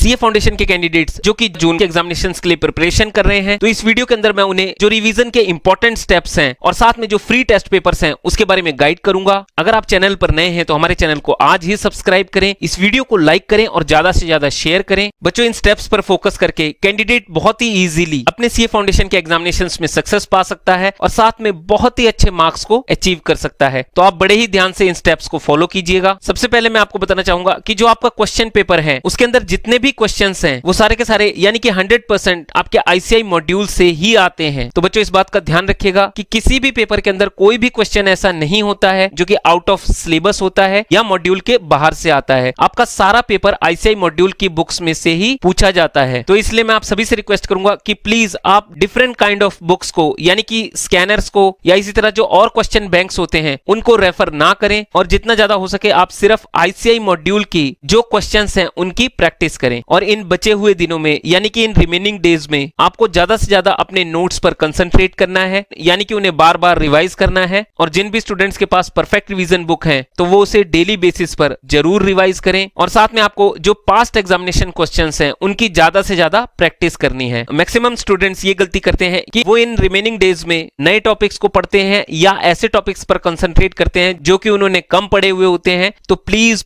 CA foundation के candidates जो कि जून के एग्जामिनेशंस के लिए प्रिपरेशन कर रहे हैं, तो इस वीडियो के अंदर मैं उन्हें जो रिवीजन के इंपॉर्टेंट स्टेप्स हैं और साथ में जो फ्री टेस्ट पेपर्स हैं उसके बारे में गाइड करूंगा। अगर आप चैनल पर नए हैं तो हमारे चैनल को आज ही सब्सक्राइब करें, इस वीडियो को लाइक करें और ज्यादा से ज्यादा शेयर करें। बच्चों, इन स्टेप्स पर फोकस करके कैंडिडेट बहुत ही इजीली अपने सीए फाउंडेशन के एग्जामिनेशंस में सक्सेस पा सकता है और साथ में बहुत ही अच्छे मार्क्स को अचीव कर सकता है। तो आप बड़े ही ध्यान से इन स्टेप्स को फॉलो कीजिएगा। सबसे पहले मैं आपको बताना चाहूंगा कि जो आपका क्वेश्चन पेपर है उसके अंदर जितने भी क्वेश्चंस हैं वो सारे के सारे यानी कि 100% आपके आईसीआई मॉड्यूल से ही आते हैं। तो बच्चों, इस बात का ध्यान रखिएगा कि किसी भी पेपर के अंदर कोई भी क्वेश्चन ऐसा नहीं होता है जो कि आउट ऑफ सिलेबस होता है या मॉड्यूल के बाहर से आता है। आपका सारा पेपर आईसीआई मॉड्यूल की बुक्स में से ही पूछा जाता है। तो इसलिए मैं आप सभी से रिक्वेस्ट करूंगा कि प्लीज आप डिफरेंट काइंड ऑफ बुक्स को यानी कि स्कैनर्स को या इसी तरह जो और क्वेश्चन बैंक्स होते हैं उनको रेफर ना करें और जितना ज्यादा हो सके आप सिर्फ आईसीआई मॉड्यूल की जो क्वेश्चंस हैं उनकी प्रैक्टिस करें। और इन बचे हुए दिनों में यानी कि इन रिमेनिंग डेज में आपको ज्यादा से ज्यादा अपने नोट्स पर कंसंट्रेट करना है, यानी कि उन्हें बार बार रिवाइज करना है। और जिन भी स्टूडेंट्स के पास परफेक्ट रिवीजन बुक है तो वो उसे डेली बेसिस पर जरूर रिवाइज करें और साथ में आपको जो पास्ट एग्जामिनेशन क्वेश्चंस हैं उनकी ज्यादा से ज्यादा प्रैक्टिस करनी है। मैक्सिमम स्टूडेंट्स ये गलती करते हैं कि वो इन रिमेनिंग डेज में नए टॉपिक्स को पढ़ते हैं या ऐसे टॉपिक्स पर कंसंट्रेट करते हैं जो कि उन्होंने कम पढ़े हुए होते हैं। तो प्लीज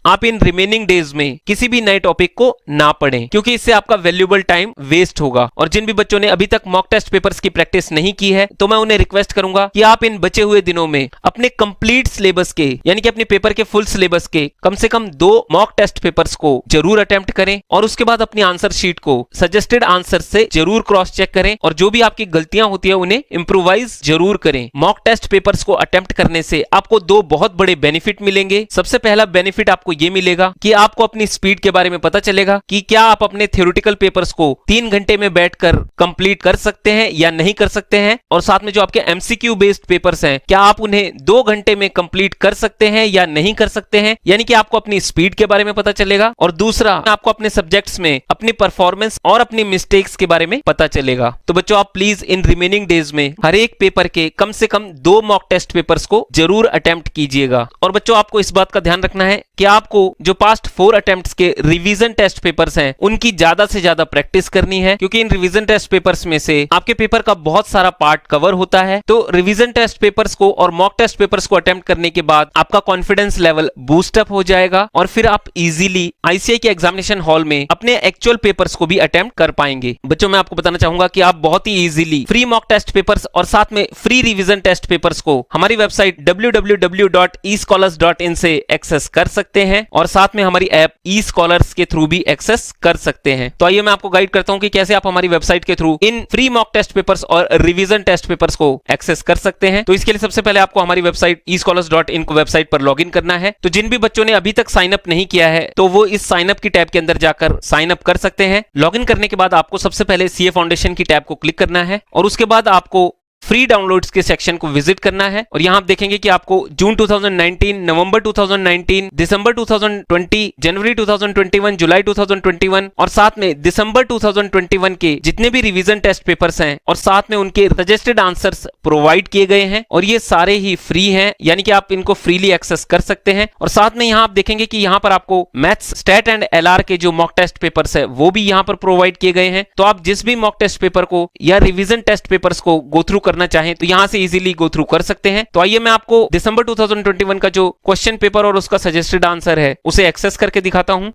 आप इन रिमेनिंग डेज में किसी भी नए टॉपिक को ना पढ़ें, क्योंकि इससे आपका वैल्यूएबल टाइम वेस्ट होगा। और जिन भी बच्चों ने अभी तक मॉक टेस्ट पेपर्स की प्रैक्टिस नहीं की है तो मैं उन्हें रिक्वेस्ट करूंगा कि आप इन बचे हुए दिनों में अपने कंप्लीट सिलेबस के यानी कि अपने पेपर के फुल सिलेबस के कम से कम 2 मॉक टेस्ट पेपर्स को जरूर अटेम्प्ट करें और उसके बाद अपनी आंसर शीट को सजेस्टेड आंसर से जरूर क्रॉस चेक करें और जो भी आपकी गलतियां होती है उन्हें इंप्रोवाइज जरूर करें। मॉक टेस्ट पेपर्स को अटेम्प्ट करने से आपको 2 बहुत बड़े बेनिफिट मिलेंगे। सबसे पहला बेनिफिट आपको यह मिलेगा कि आपको अपनी स्पीड के बारे में पता चलेगा कि क्या आप अपने थ्योरेटिकल पेपर्स को 3 घंटे में बैठकर कंप्लीट कर सकते हैं या नहीं कर सकते हैं। और साथ में जो आपके एमसीक्यू बेस्ड पेपर्स हैं क्या आप उन्हें 2 घंटे में कंप्लीट कर सकते हैं या नहीं कर सकते हैं, यानी कि आपको अपनी स्पीड के बारे में पता चलेगा। और दूसरा, आपको अपने सब्जेक्ट्स में अपनी परफॉर्मेंस और अपनी मिस्टेक्स के बारे में पता चलेगा। तो बच्चों, आप प्लीज इन रिमेनिंग डेज में हर एक पेपर के कम से कम 2 मॉक टेस्ट पेपर्स को जरूर अटेम्प्ट कीजिएगा। और बच्चों, आपको इस बात का ध्यान रखना है कि आपको जो पास्ट 4 अटेम्प्ट्स के रिवीजन टेस्ट पेपर्स हैं उनकी ज्यादा से ज्यादा प्रैक्टिस करनी है, क्योंकि इन रिवीजन टेस्ट पेपर्स में से आपके पेपर का बहुत सारा पार्ट कवर होता है। तो रिवीजन टेस्ट पेपर्स को और मॉक टेस्ट पेपर्स को अटेम्प्ट करने के बाद आपका कॉन्फिडेंस लेवल बूस्ट अप हो जाएगा और फिर आप इजीली आईसीआई के एग्जामिनेशन हॉल में अपने एक्चुअल पेपर्स को भी अटेम्प्ट कर पाएंगे। बच्चों, मैं आपको बताना चाहूंगा कि आप बहुत ही easily free mock test papers और साथ में फ्री रिवीजन टेस्ट पेपर्स को हमारी वेबसाइट www.escholars.in से एक्सेस कर सकते हैं और साथ में हमारी ऐप eScholars के थ्रू भी एक्सेस कर सकते हैं। तो आइए मैं आपको गाइड करता हूं कि कैसे आप हमारी वेबसाइट के through in free mock test papers और रिवीजन टेस्ट पेपर्स को एक्सेस कर सकते हैं। तो इसके लिए सबसे पहले आपको हमारी वेबसाइट escholars.in को वेबसाइट पर लॉगिन करना है। तो जिन भी बच्चों ने अभी तक साइन अप नहीं किया है तो वो इस साइन अप की टैब के अंदर जाकर साइन अप कर सकते हैं। लॉगिन करने के बाद आपको सबसे पहले सीए फाउंडेशन की टैब को क्लिक करना है और उसके बाद आपको फ्री डाउनलोड्स के सेक्शन को विजिट करना है। और यहां आप देखेंगे कि आपको जून 2019, नवंबर 2019, दिसंबर 2020, जनवरी 2021, जुलाई 2021 और साथ में दिसंबर 2021 के जितने भी रिवीजन टेस्ट पेपर्स हैं और साथ में उनके सजेस्टेड आंसर्स प्रोवाइड किए गए हैं और ये सारे ही फ्री हैं, यानी कि आप इनको फ्रीली एक्सेस कर सकते हैं। और साथ में यहां आप देखेंगे कि यहां पर आपको मैथ्स, स्टैट एंड एलआर के जो मॉक टेस्ट पेपर्स है वो भी यहां पर प्रोवाइड किए गए हैं। तो आप जिस भी मॉक टेस्ट पेपर को या रिवीजन टेस्ट पेपर्स को गो थ्रू करना चाहें तो यहां से इजीली गो थ्रू कर सकते हैं। तो आइए मैं आपको दिसंबर 2021 का जो क्वेश्चन पेपर और उसका सजेस्टेड आंसर है उसे एक्सेस करके दिखाता हूं।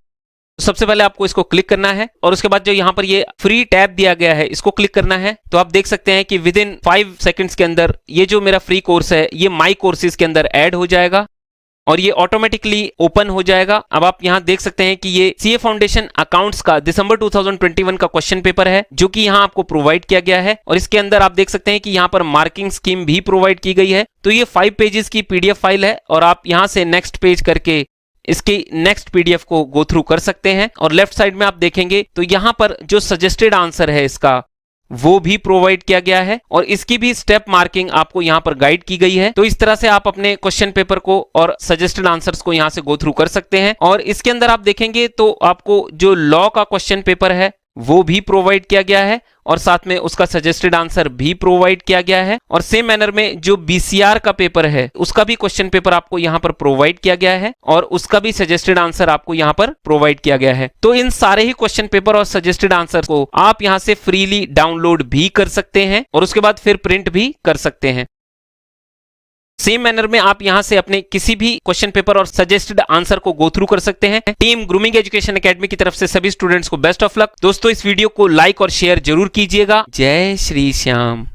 सबसे पहले आपको इसको क्लिक करना है और उसके बाद जो यहां पर ये फ्री टैब दिया गया है इसको क्लिक करना है। तो आप देख सकते हैं कि विद इन 5 सेकंड्स के अंदर ये जो मेरा फ्री कोर्स है ये माई कोर्सेज के अंदर ऐड हो जाएगा और ये ऑटोमेटिकली ओपन हो जाएगा। अब आप यहां देख सकते हैं कि ये सीए फाउंडेशन अकाउंट्स का दिसंबर 2021 का क्वेश्चन पेपर है जो कि यहां आपको प्रोवाइड किया गया है और इसके अंदर आप देख सकते हैं कि यहां पर मार्किंग स्कीम भी प्रोवाइड की गई है। तो ये 5 पेजेस की पीडीएफ फाइल है और आप यहां से नेक्स्ट पेज करके इसकी नेक्स्ट पीडीएफ को गो थ्रू कर सकते हैं। और लेफ्ट साइड में आप देखेंगे तो यहां पर जो सजेस्टेड आंसर है इसका वो भी प्रोवाइड किया गया है और इसकी भी स्टेप मार्किंग आपको यहां पर गाइड की गई है। तो इस तरह से आप अपने क्वेश्चन पेपर को और सजेस्टेड आंसर्स को यहां से गो थ्रू कर सकते हैं। और इसके अंदर आप देखेंगे तो आपको जो लॉ का क्वेश्चन पेपर है वो भी प्रोवाइड किया गया है और साथ में उसका सजेस्टेड आंसर भी प्रोवाइड किया गया है। और सेम मैनर में जो बीसीआर का पेपर है उसका भी क्वेश्चन पेपर आपको यहाँ पर प्रोवाइड किया गया है और उसका भी सजेस्टेड आंसर आपको यहाँ पर प्रोवाइड किया गया है। तो इन सारे ही क्वेश्चन पेपर और सजेस्टेड आंसर को आप यहाँ से फ्रीली डाउनलोड भी कर सकते हैं और उसके बाद फिर प्रिंट भी कर सकते हैं। सेम मैनर में आप यहां से अपने किसी भी क्वेश्चन पेपर और सजेस्टेड आंसर को गो थ्रू कर सकते हैं। टीम ग्रूमिंग एजुकेशन एकेडमी की तरफ से सभी स्टूडेंट्स को बेस्ट ऑफ लक। दोस्तों इस वीडियो को लाइक और शेयर जरूर कीजिएगा। जय श्री श्याम।